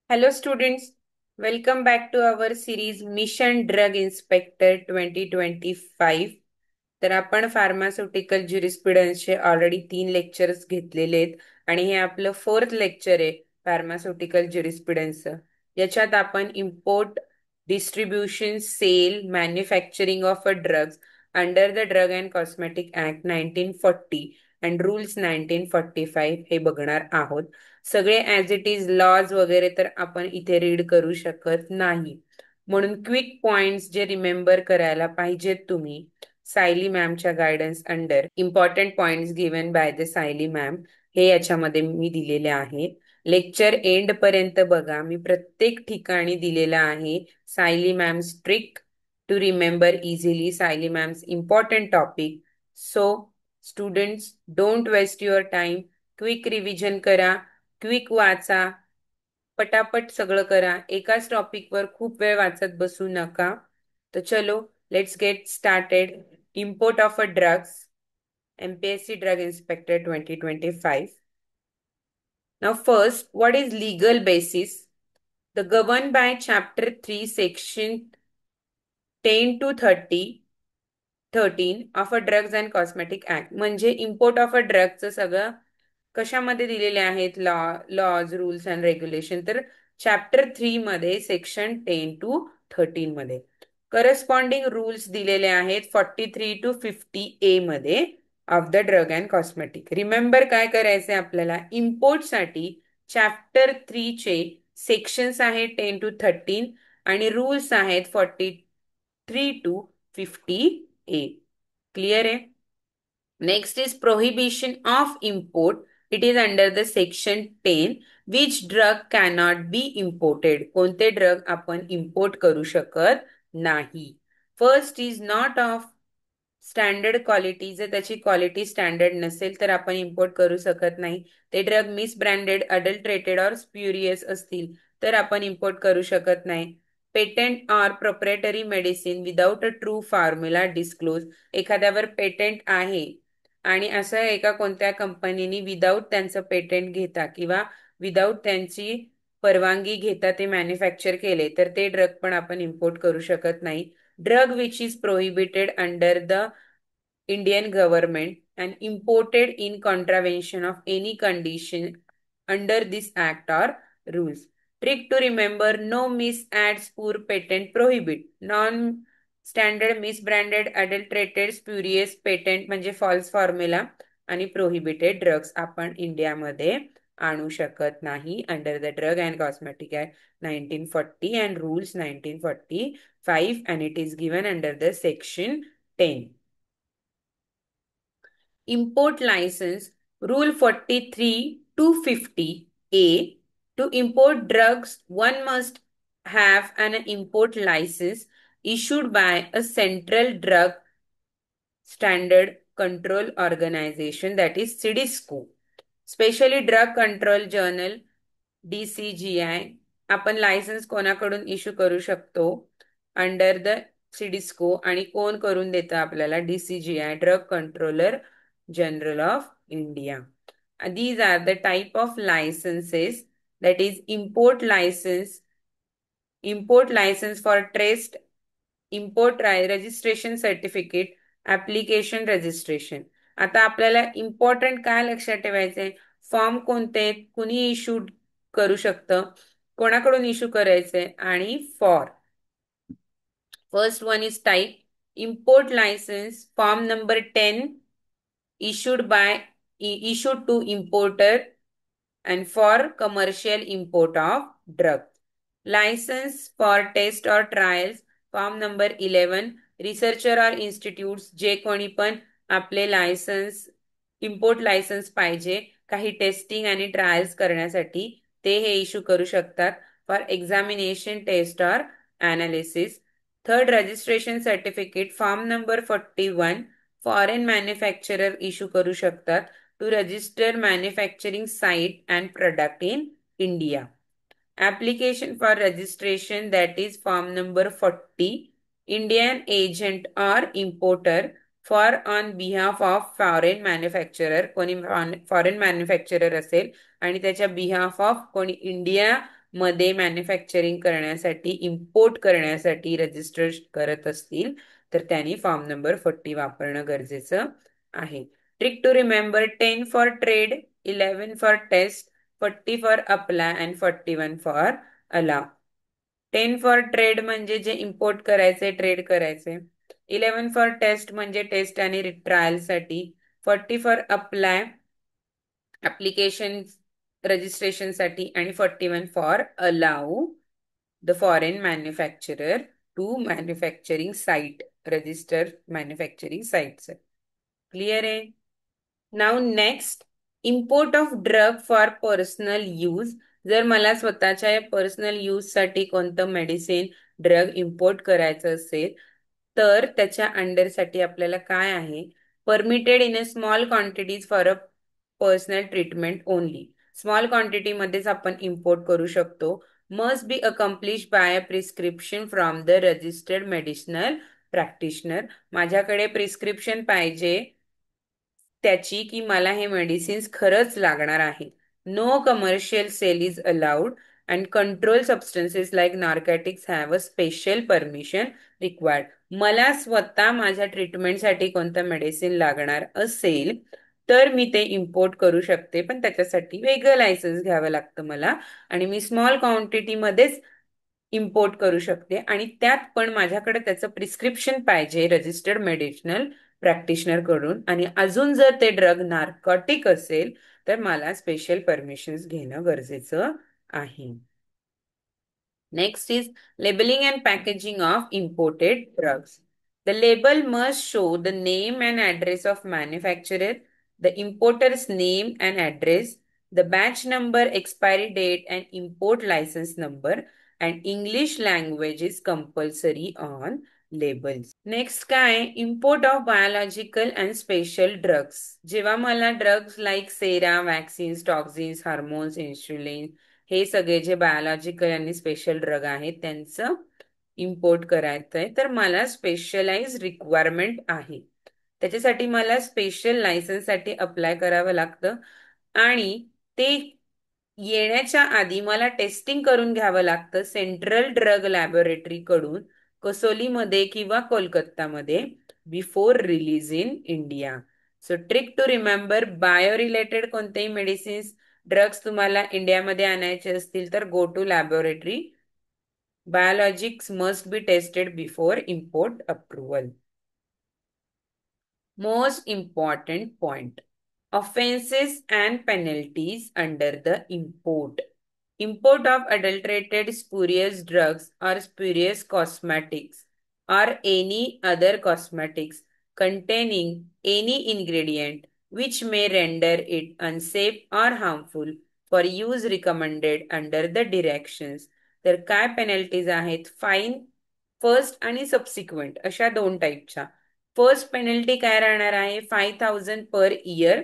Hello, students. Welcome back to our series Mission Drug Inspector 2025. तर आपण pharmaceutical ज्युरिस्प्रुडन्सचे already 3 lectures घेतलेले आहेत आणि हे आपलं 4th लेक्चर आहे फार्मास्युटिकल ज्युरिस्प्रुडन्सचं. याच्यात आपण import, distribution, sale, manufacturing of a drugs under the drug and cosmetic act 1940 and rules 1945 हे बघणार आहोत. सगळे ऍज इट इज लॉज वगैरे तर आपण इथे रीड करू शकत नाही, म्हणून क्विक पॉइंट्स जे रिमेंबर करायला पाहिजेत तुम्ही सायली मॅमच्या guidance under important points given by the Sayali ma'am हे याच्यामध्ये मी दिलेले आहेत. लेक्चर एंड पर्यंत बघा, मी प्रत्येक ठिकाणी दिलेला आहे Sayali ma'am's trick to remember easily Sayali ma'am's important topic. So students, don't waste your time, quick revision करा, क्विक वाचा, पटापट सगळं करा. एकाच टॉपिकवर खूप वेळ वाचत बसू नका. तर चलो, let's get started. Import of a drugs, MPSC Drug Inspector 2025. Now first, what is legal basis? The governed by Chapter 3, Section 10 to 30 13 of a drugs and cosmetic act. म्हणजे इम्पोर्ट ऑफ अ ड्रगचं सगळं कशामध्ये दिलेले आहेत lodge, rules and regulation, तर chapter 3 मध्ये section 10 to 13 मध्ये. Corresponding rules दिलेले आहेत 43 to 50A मध्ये of the drug and cosmetic. Remember काय करायचंय आपल्याला, इम्पोर्ट साठी चॅप्टर 3 चे सेक्शन्स आहेत 10 to 13 आणि रूल्स आहेत 43 to 50A. क्लियर आहे. Next is prohibition of import. It is under the section 10. Which drug cannot be imported. कोणते ड्रग आपण इम्पोर्ट करू शकत नाही. First is not of standard quality. जर त्याची क्वालिटी स्टँडर्ड नसेल तर आपण इम्पोर्ट करू शकत नाही. ते ड्रग मिसब्रँडेड, अडल्ट्रेटेड और स्प्युरियस असतील तर आपण इम्पोर्ट करू शकत नाही. Patent or proprietary medicine without a true formula disclose. एखाद्यावर पेटंट आहे आणि असं एका कोणत्या कंपनीने विदाऊट त्यांचं पेटंट घेता किंवा विदाऊट त्यांची परवानगी घेता ते मॅन्युफॅक्चर केले तर ते ड्रग पण आपण इम्पोर्ट करू शकत नाही. Drug which is prohibited under the Indian government and imported in contravention of any condition under this act or rules. Trick to remember: no misadds, poor patent, prohibit. Non standard, misbranded, adulterated, spurious, patent म्हणजे false formula आणि prohibited drugs आपण इंडियामध्ये आणू शकत नाही under the drug and cosmetic act 1940 and rules 1945 and it is given under the section 10. Import license, Rule 43 to 50A. To import drugs, one must have an import license issued by a central drug standard control organization, that is CDSCO. Specially Drug Control Journal DCGI. आपण licence कोणाकडून issue करू शकतो under the सिडिस्को आणि कोण करून देतं आपल्याला, DCGI, drug controller general of India. These are the type of licenses, that is import license for traced import registration certificate, application registration. आता आपल्याला इम्पॉर्टंट काय लक्षात ठेवायचंय, फॉर्म कोणते, कुणी इश्यू करू शकतं, कोणाकडून इश्यू करायचंय आणि for. First one is type import licence form number 10 issued to importer and for commercial import of drug. License for test or trials form number 11. Researcher और इन्स्टिट्यूट्स जे कोणी पण आपले लायसन्स, इम्पोर्ट लायसन्स पाहिजे काही testing आणि trials करण्यासाठी ते हे इश्यू करू शकतात फॉर एक्झामिनेशन, टेस्ट और analysis. Third, registration certificate form number 41. Foreign manufacturer issue करू शकतात to register manufacturing site and product in India. Application for registration, that is form number 40. Indian agent or importer for on behalf of foreign manufacturer. कोणी foreign manufacturer असेल आणि त्याच्या behalf of कोणी India मध्ये manufacturing करण्यासाठी import करण्यासाठी register करत असतील तर त्यांनी फॉर्म नंबर 40 वापरणं गरजेचं आहे. Trick to remember: 10 for trade, 11 for test, 40 for apply and 41 for allow. 10 for trade म्हणजे जे इम्पोर्ट करायचे, ट्रेड करायचे. 11 फॉर टेस्ट म्हणजे टेस्ट आणि ट्रायल साठी. 40 फॉर अप्लाय ऍप्लिकेशन रजिस्ट्रेशन साठी. आणि 41 for allow the foreign manufacturer to manufacturing site, register manufacturing site. Clear आहे? नाव next, import of drug for personal use. जर मला स्वतःच्या पर्सनल यूज साठी कोणतं मेडिसिन ड्रग इम्पोर्ट करायचं असेल तर त्याच्या अंडरसाठी आपल्याला काय आहे? Permitted in a small quantities for a personal treatment only. Small quantity मध्येच आपण इम्पोर्ट करू शकतो. Must be accomplish by a prescription from the registered medicinal practitioner. माझ्याकडे प्रिस्क्रिप्शन पाहिजे त्याची की मला हे मेडिसिन्स खरंच लागणार आहे. No commercial sale is allowed and control substances like narcotics have a special permission required. मला स्वतः माझ्या ट्रीटमेंटसाठी कोणतं मेडिसिन लागणार असेल तर मी ते इम्पोर्ट करू शकते, पण त्याच्यासाठी वेगळं लायसन्स घ्यावं लागतं मला. आणि मी स्मॉल क्वांटिटीमध्येच इम्पोर्ट करू शकते आणि त्यात पण माझ्याकडे त्याचं प्रिस्क्रिप्शन पाहिजे रजिस्टर्ड मेडिसिनल प्रॅक्टिशनर कडून. आणि अजून जर ते ड्रग नार्कोटिक असेल तर मला स्पेशल परमिशन्स घेणं गरजेचं आहे. Next is labeling and packaging of imported drugs. The label must show the name and address of manufacturer, the importer's name and address, the batch number, expiry date, and import license number, and English language is compulsory on labels. Next काय? Import of biological and special drugs. जेव्हा मला drugs like सेरा, vaccines, toxins, hormones, insulin हे सगळे जे biological आणि special drug आहेत त्यांचं import करायचं आहे तर मला स्पेशलाइज रिक्वायरमेंट आहे. त्याच्यासाठी मला स्पेशल लायसन्स साठी अप्लाय करावं लागतं आणि ते येण्याच्या आधी मला टेस्टिंग करून घ्यावं लागतं सेंट्रल ड्रग लॅबोरेटरी कडून, कसोलीमध्ये किंवा कोलकातामध्ये, before release in India. So trick to remember: bio related कोणतेही मेडिसिन्स ड्रग्स तुम्हाला इंडियामध्ये आणायचे असतील तर go to laboratory. Biologics must be tested before import approval. Most important point: offenses and penalties under the import. Import of adulterated spurious drugs or spurious cosmetics or any other cosmetics containing any ingredient which may render it unsafe or harmful for use recommended under the directions. तर काय penalties आहेत? Fine first आणि subsequent अशा दोन टाईपच्या. First penalty काय राहणार आहे? 5,000 पर इयर.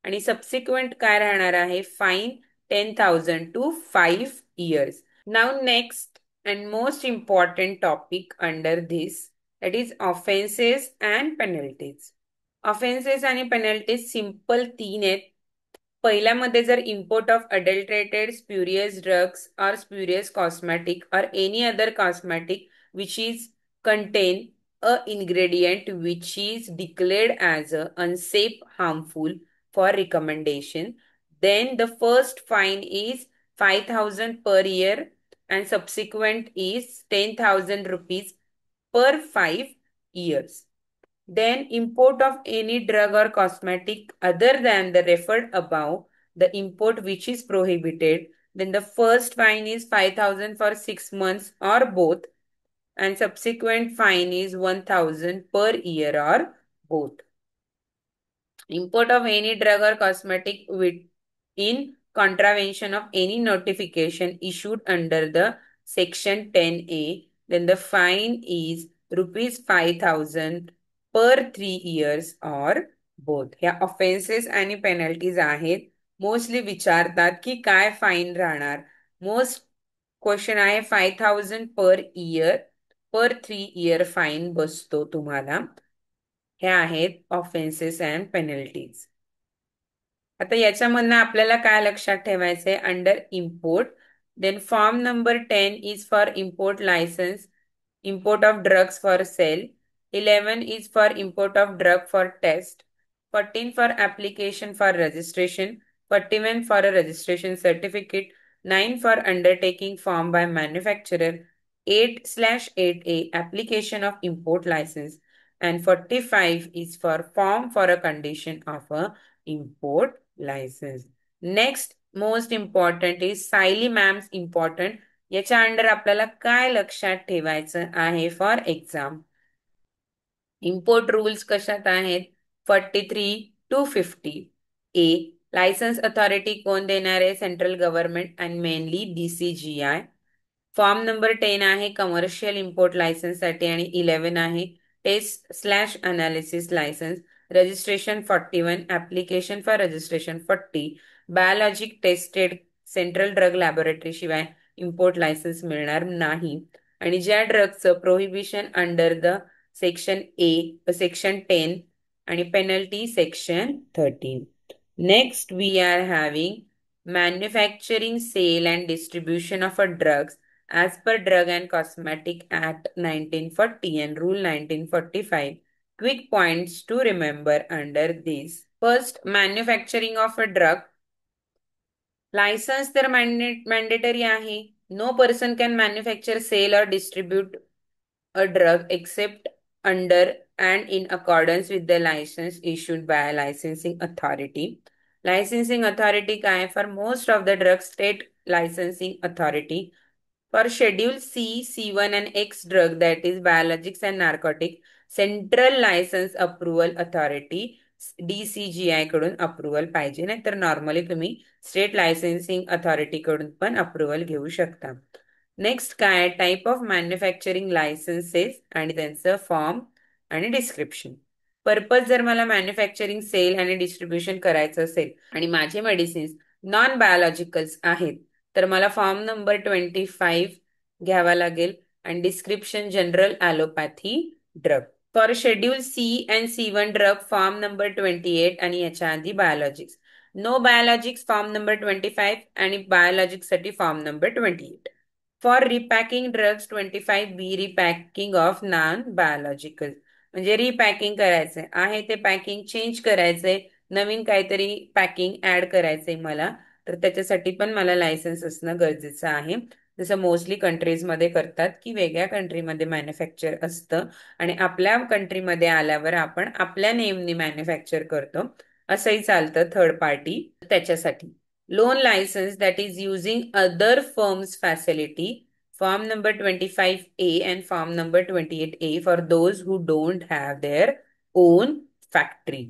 आणि सबसिक्वेंट काय राहणार आहे? Fine 10,000 to 5 years. Now next and most important topic under this, that is offenses and penalties. Offenses आणि penalties सिंपल तीन आहेत. पहिल्यामध्ये जर इम्पोर्ट ऑफ अडल्टरेटेड स्प्युरियस ड्रग्स और स्प्युरियस कॉस्मेटिक और any other cosmetic which is contain a ingredient which is declared as a unsafe, harmful for recommendation, then the first fine is 5,000 per year and subsequent is 10,000 rupees per 5 years. Then import of any drug or cosmetic other than the referred above, the import which is prohibited, then the first fine is 5,000 for 6 months or both, and subsequent fine is 1,000 per year or both. Import of any drug or cosmetic with in contravention of any notification issued under the section 10A, then the fine is rupees 5,000 per 3 years or both. ह्या offences आणि penalties आहेत. Mostly विचारतात की काय fine राहणार. Most question आहे 5,000 per year per 3 year fine बसतो तुम्हाला. ह्या आहेत ऑफेन्सेस अँड पेनल्टीज. आता याच्यामधनं आपल्याला काय लक्षात ठेवायचंय? Under import Then form number 10 is for import license, import of drugs for sale. 11 is for import of drug for test. 14 for application for registration. 41 for a registration certificate. 9 for undertaking form by manufacturer. 8/8A application of import license. And 45 is for form for a condition of a import license. Next most important is Sayali ma'am's important. याच्या under आपल्याला काय लक्षात ठेवायचं आहे for exam. Import rules कशात आहेत 43 to 50. A licence authority कोण देणार आहे central government and mainly DCGI. Form number 10 आहे कमर्शियल इम्पोर्ट लायसन्स साठी आणि 11 आहे test analysis licence. Registration 41, application for registration 40. Biologic tested central drug laboratory शिवाय इम्पोर्ट लायसन्स मिळणार नाही. आणि ज्या ड्रगचं प्रोहिबिशन अंडर द सेक्शन 10 आणि penalty section 13. Next we are having manufacturing sale and distribution of a drugs as per Drug and Cosmetic Act 1940 and Rule 1945. Quick points to remember under this. First, manufacturing of a drug. License तर mandatory आहे. No person can manufacture, sell or distribute a drug except under and in accordance with the license issued by a licensing authority. Licensing authority काय for most of the drug state licensing authority. For Schedule C, C1 and X drug that is biologics and narcotic, Central License Approval Authority DCGI कडून approval पाहिजे. नाही तर normally तुम्ही state licensing authority कडून पण approval घेऊ शकता. Next काय टाईप ऑफ मॅन्युफॅक्चरिंग लायसन्सेस आणि त्यांचं फॉर्म आणि डिस्क्रिप्शन. पर्पज जर मला मॅन्युफॅक्चरिंग सेल आणि डिस्ट्रीब्युशन करायचं असेल आणि माझे मेडिसिन्स नॉन बायोलॉजिकल्स आहेत तर मला फॉर्म नंबर 25 घ्यावा लागेल आणि description general allopathy drug. For schedule C and C1 drug form number 28 आणि याच्या आधी biologics. No biologics form number 25 आणि बायोलॉजिक्स साठी form number 28. For repacking drugs 25B repacking of non biological. म्हणजे रिपॅकिंग करायचंय आहे ते पॅकिंग चेंज करायचंय, नवीन काहीतरी पॅकिंग ऍड करायचंय मला, तर त्याच्यासाठी पण मला लायसन्स असणं गरजेचं आहे. जसं मोस्टली कंट्रीजमध्ये करतात की वेगळ्या कंट्रीमध्ये मॅन्युफॅक्चर असतं आणि आपल्या कंट्रीमध्ये आल्यावर आपण आपल्या नेमनी मॅन्युफॅक्चर करतो, असंही चालतं थर्ड पार्टी त्याच्यासाठी. Loan licence that is using other firms facility form number 25A and form number 28A for those who don't have their own factory.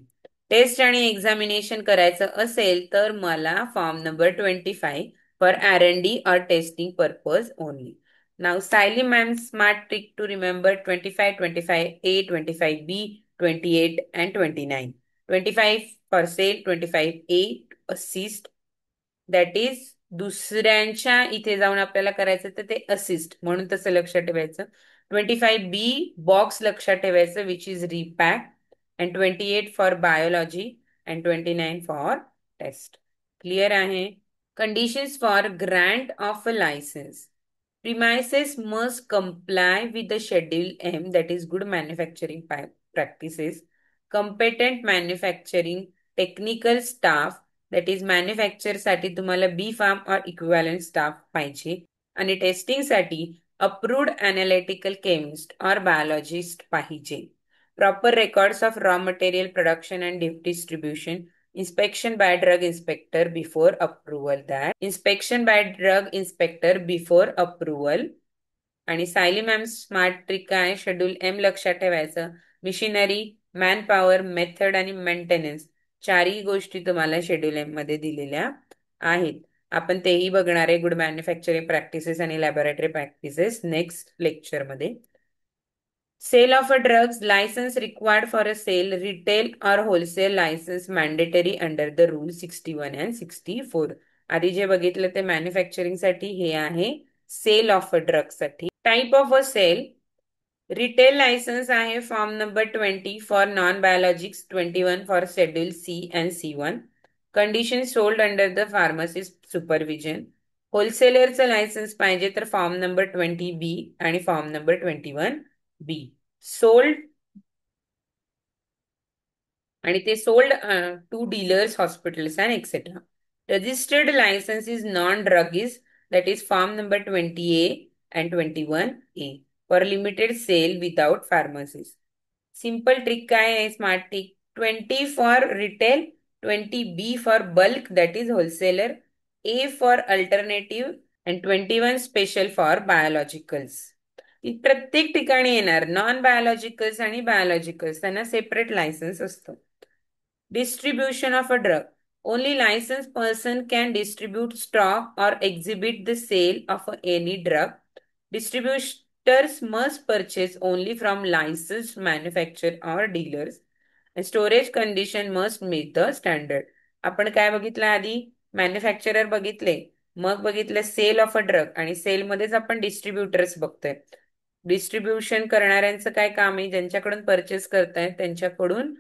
Test आणि एक्झामिनेशन करायचं असेल तर मला form number 25 for R&D or testing purpose only. Now, Siley ma'am, smart trick to remember 25, 25A, 25B, 28 and 29. 25 for sale, 25A assist. That is दुसऱ्यांच्या इथे जाऊन आपल्याला करायचं तर ते असिस्ट म्हणून तसं लक्षात ठेवायचं. 25B बॉक्स लक्षात ठेवायचं which is repack and 28 for biology and 29 for test. Clear आहे. Conditions for grant of a licence. Premises must comply with the Schedule M, that is good manufacturing practices. Competent manufacturing technical staff, that is manufacture साठी तुम्हाला B Farm or equivalent staff पाहिजे आणि testing साठी approved analytical chemist or biologist पाहिजे. Proper records of raw material production and distribution. Inspection by drug inspector before approval. That inspection by drug inspector before approval. आणि Sayali ma'am smart trick काय schedule M लक्षात ठेवायचं. Missionary, man power, method आणि maintenance चारही गोष्टी तुम्हाला schedule M मध्ये दिलेल्या आहेत. आपण तेही बघणार आहे गुड मॅन्युफॅक्चरिंग प्रॅक्टिसेस आणि लॅबोरेटरी प्रॅक्टिसेस नेक्स्ट लेक्चर मध्ये. Sale of a drugs license required for a sale, retail or wholesale license mandatory under the rule 61 and 64. आधी जे बघितलं ते मॅन्युफॅक्चरिंग साठी, हे आहे सेल ऑफ अ ड्रग साठी. Type of a sale. Retail licence आहे form number 20 for non biologics, 21 for schedule C and C1. Condition sold under the pharmacist supervision. होलसेलरचं लायसन्स पाहिजे तर फॉर्म नंबर 20B आणि form number 21B. Sold आणि ते sold to dealers, hospitals and etcetera. Registered licence is non drug is that is form number 20A and 21A for limited sale without pharmacies. Simple trick काय आहे smart trick? 20 for retail, 20B for bulk that is wholesaler, A for alternative and 21 special for biologicals. प्रत्येक ठिकाणी येणार non biologicals आणि biologicals, त्यांना separate licence असतं. Distribution of a drug. Only licensed person can distribute stock or exhibit the sale of any drug. Distributors must purchase only from licensed manufacturer or dealers. And storage condition must meet the standard. आपण काय बघितलं आधी? Manufacturer बघितले, मग बघितलं sale of a drug, आणि सेलमध्येच आपण distributors बघतोय. डिस्ट्रीब्युशन करणाऱ्यांचं काय काम आहे? ज्यांच्याकडून परचेस करतायत त्यांच्याकडून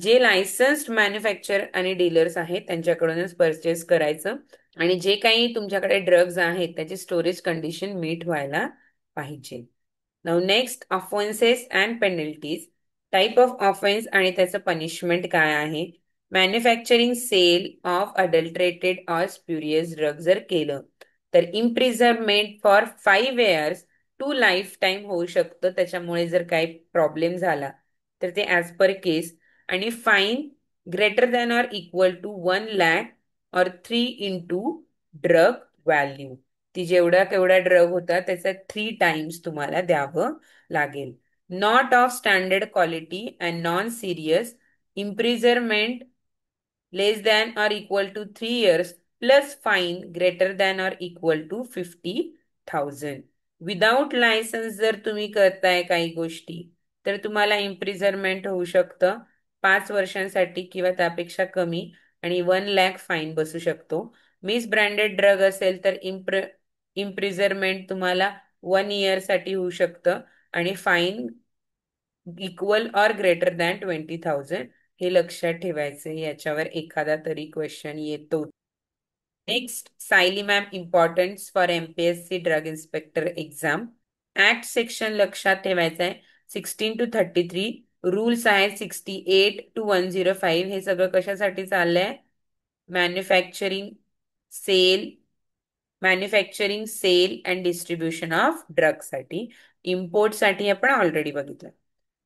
जे लायसन्स्ड मॅन्युफॅक्चर आणि डीलर्स आहेत त्यांच्याकडूनच परचेस करायचं, आणि जे काही तुमच्याकडे ड्रग्ज आहेत त्याची स्टोरेज कंडिशन मीट व्हायला पाहिजे. Now next, offences and penalties. Type of offence आणि त्याचं पनिशमेंट काय आहे? Manufacturing sale of adulterated or spurious drug जर केलं तर imprisonment for 5 years to life time होऊ शकतं. त्याच्यामुळे जर काही प्रॉब्लेम झाला तर ते ॲज पर केस, आणि fine greater than or equal to 1 lakh और 3 into ड्रग व्हॅल्यू. ती जेवढा केवढा ड्रग होता त्याचा 3 times तुम्हाला द्यावं लागेल. Not of standard quality and non serious, imprisonment less than or equal to 3 years plus fine greater than or equal to 50,000. Without licence जर तुम्ही करताय काही गोष्टी तर तुम्हाला इम्प्रिझरमेंट होऊ शकतं 5 वर्षांसाठी किंवा त्यापेक्षा कमी, आणि 1 lakh फाईन बसू शकतो. मिस ब्रँडेड ड्रग असेल तर इम्प्रिझरमेंट तुम्हाला 1 year साठी होऊ शकतं, आणि fine equal or greater than 20,000. हे लक्षात ठेवायचे, याच्यावर एखादा तरी क्वेश्चन येतो. Next, Sayali importance for MPSC drug inspector exam. Act section लक्षात ठेवायचं आहे. 16 to 33 रूल्स आहेत. 68 to 105 हे सगळं कशासाठी चाललंय? Manufacturing sale manufacturing sale and distribution of drug साठी. इम्पोर्ट साठी आपण ऑलरेडी बघितलं.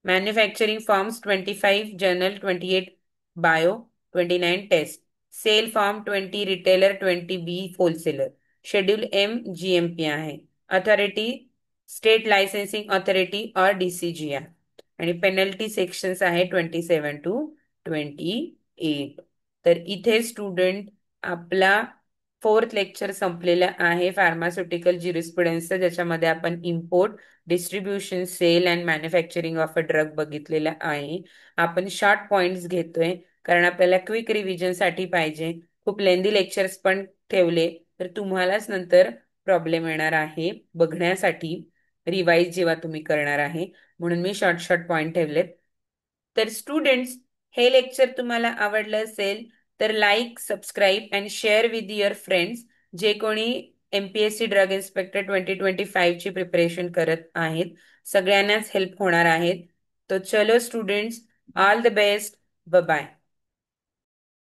Manufacturing forms 25 general, 28 bio, 29 test. Sale form 20 retailer, 20B wholesaler. Schedule M GMP आहे. अथॉरिटी स्टेट लायसेन्सिंग अथॉरिटी और DCGI. आणि पेनल्टी सेक्शन्स आहे 27 to 28. तर इथे स्टुडंट आपला 4th लेक्चर संपलेला आहे फार्मास्युटिकल ज्युरिस्प्रुडन्सचं, ज्याच्यामध्ये आपण import, distribution, sale and manufacturing of a drug बघितलेला आहे. आपण शॉर्ट पॉइंट्स घेतोय कारण आपल्याला क्विक रिव्हिजन साठी पाहिजे. खूप लेंदी लेक्चर्स पण ठेवले तर तुम्हालाच नंतर प्रॉब्लेम येणार आहे बघण्यासाठी, रिवाइज जेव्हा तुम्ही करणार आहे, म्हणून मी शॉर्ट शॉर्ट पॉइंट ठेवलेत. तर स्टुडंट्स, हे लेक्चर तुम्हाला आवडलं असेल तर like, subscribe and share with your friends, जे कोणी MPSC ड्रग इन्स्पेक्टर 2025 ची प्रिपरेशन करत आहेत. सगळ्यांनाच हेल्प होणार आहेत. तो चलो students, all the best, bye.